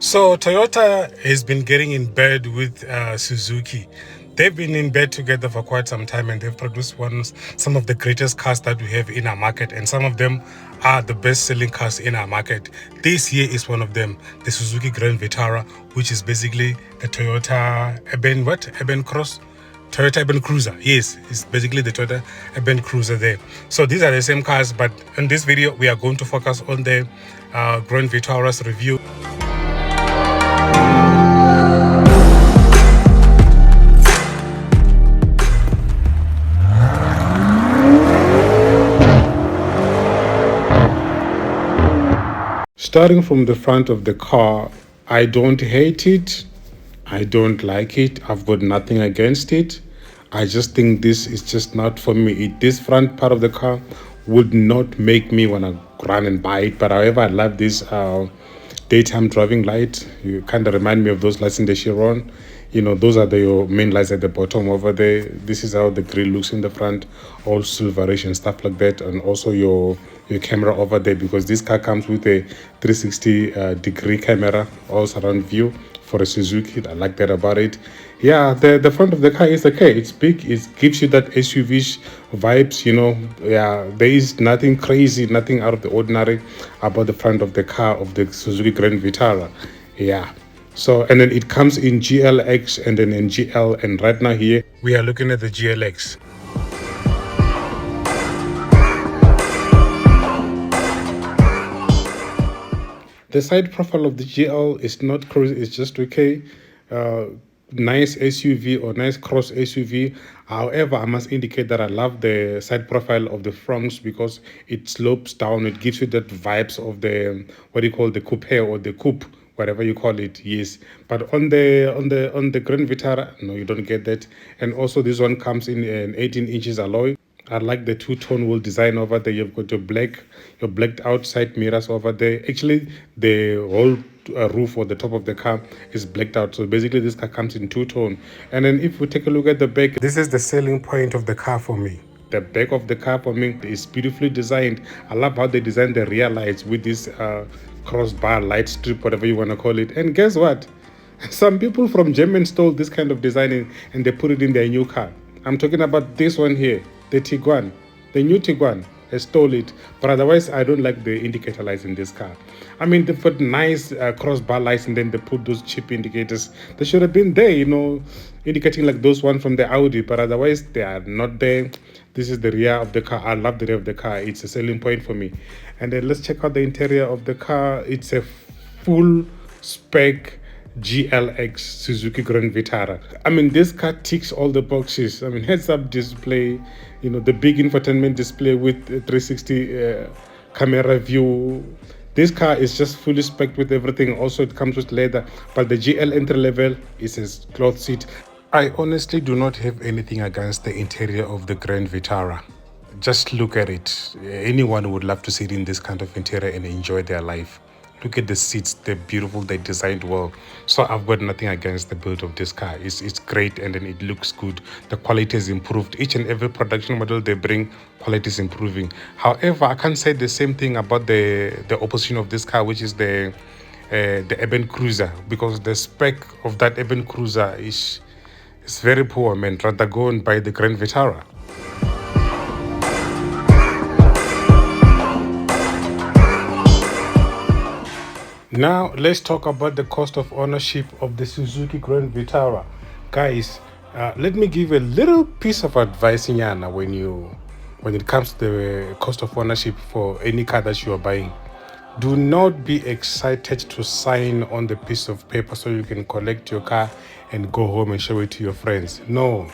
So Toyota has been getting in bed with Suzuki. They've been in bed together for quite some time, and they've produced some of the greatest cars that we have in our market, and some of them are the best-selling cars in our market. This here is one of them, the Suzuki Grand Vitara, which is basically a Toyota Urban Cross. Toyota Urban Cruiser. Yes, it's basically the Toyota Urban Cruiser there. So these are the same cars, but in this video, we are going to focus on the Grand Vitara's review. Starting from the front of the car, I don't hate it. I don't like it. I've got nothing against it. I just think this is just not for me. This front part of the car would not make me want to run and buy it. But however, I love this daytime driving light. You kind of remind me of those lights in the Chiron. You know, those are your main lights at the bottom over there. This is how the grill looks in the front, all silverish and stuff like that. And also your camera over there, because this car comes with a 360 degree camera, all surround view for a Suzuki. I like that about it. Yeah, the front of the car is okay. It's big. It gives you that SUV vibes, you know. Yeah, there is nothing crazy, nothing out of the ordinary about the front of the car of the Suzuki Grand Vitara. Yeah. So, and then it comes in GLX and then in GL, and right now here we are looking at the GLX. The side profile of the GL is not crazy, it's just okay. Nice SUV or nice cross SUV. However, I must indicate that I love the side profile of the fronts because it slopes down. It gives you that vibes of the what do you call the coupe or the coupe, whatever you call it. Yes, but on the Grand Vitara, no, you don't get that. And also this one comes in an 18 inches alloy. I like the two-tone wool design over there. You've got your blacked outside mirrors over there. Actually, the whole roof or the top of the car is blacked out. So basically, this car comes in two-tone. And then if we take a look at the back, this is the selling point of the car for me. The back of the car for me is beautifully designed. I love how they designed the rear lights with this crossbar light strip, whatever you want to call it. And guess what? Some people from Germany stole this kind of design and they put it in their new car. I'm talking about this one here, the Tiguan, the new Tiguan. I stole it, but otherwise I don't like the indicator lights in this car. I mean, they put nice crossbar lights and then they put those cheap indicators. They should have been there, you know, indicating like those one from the Audi, but otherwise they are not there. This is the rear of the car. I love the rear of the car. It's a selling point for me. And then let's check out the interior of the car. It's a full spec GLX Suzuki Grand Vitara. I mean, this car ticks all the boxes. I mean, heads-up display, you know, the big infotainment display with 360 camera view. This car is just fully spec'd with everything. Also, it comes with leather, but the GL entry level is a cloth seat. I honestly do not have anything against the interior of the Grand Vitara. Just look at it. Anyone would love to sit in this kind of interior and enjoy their life. Look at the seats, they're beautiful, they're designed well. So I've got nothing against the build of this car. It's great and then it looks good. The quality is improved. Each and every production model they bring, quality is improving. However, I can't say the same thing about the opposition of this car, which is the Urban Cruiser, because the spec of that Urban Cruiser is very poor, man. Rather go and buy the Grand Vitara. Now let's talk about the cost of ownership of the Suzuki Grand Vitara. Guys, let me give a little piece of advice, Nyana, when it comes to the cost of ownership for any car that you are buying. Do not be excited to sign on the piece of paper so you can collect your car and go home and show it to your friends. No.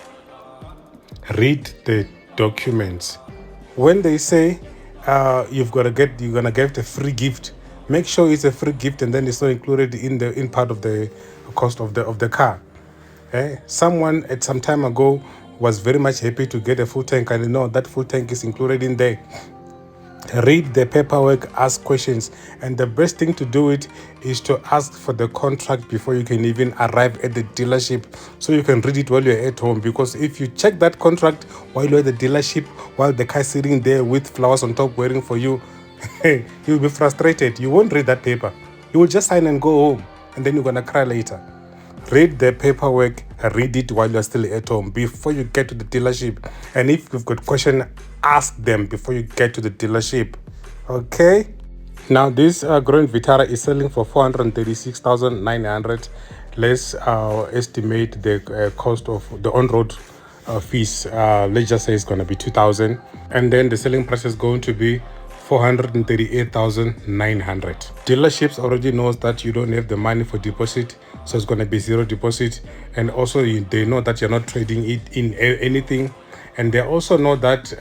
Read the documents. When they say you're gonna get a free gift, make sure it's a free gift and then it's not included in part of the cost of the car. Someone at some time ago was very much happy to get a full tank, and no, that full tank is included in there. Read the paperwork, ask questions, and the best thing to do it is to ask for the contract before you can even arrive at the dealership, so you can read it while you're at home. Because if you check that contract while you're at the dealership, while the car is sitting there with flowers on top waiting for you, you'll be frustrated. You won't read that paper. You will just sign and go home. and then you're gonna cry later. Read the paperwork, read it while you're still at home before you get to the dealership. And if you've got questions, ask them before you get to the dealership. Okay? Now this Grand Vitara is selling for 436,900. Let's estimate the cost of the on-road fees. Let's just say it's going to be 2,000, and then the selling price is going to be 438,900. Dealerships already knows that you don't have the money for deposit, so it's going to be zero deposit. And also they know that you're not trading it in anything, and they also know that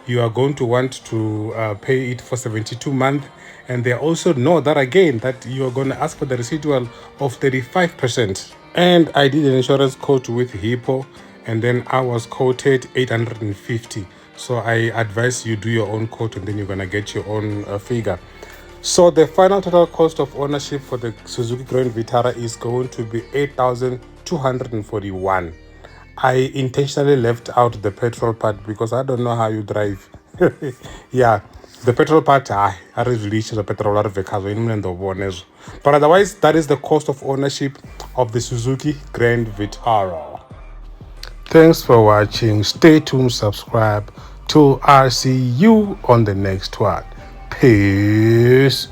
you are going to want to pay it for 72 months, and they also know that again that you are going to ask for the residual of 35%. And I did an insurance quote with Hippo, and then I was quoted 850. So I advise you do your own quote, and then you're gonna get your own figure. So the final total cost of ownership for the Suzuki Grand Vitara is going to be 8,241. I intentionally left out the petrol part because I don't know how you drive. Yeah, the petrol part, I reach the petrol vehicles. But otherwise, that is the cost of ownership of the Suzuki Grand Vitara. Thanks for watching. Stay tuned, subscribe to RCU on the next one. Peace.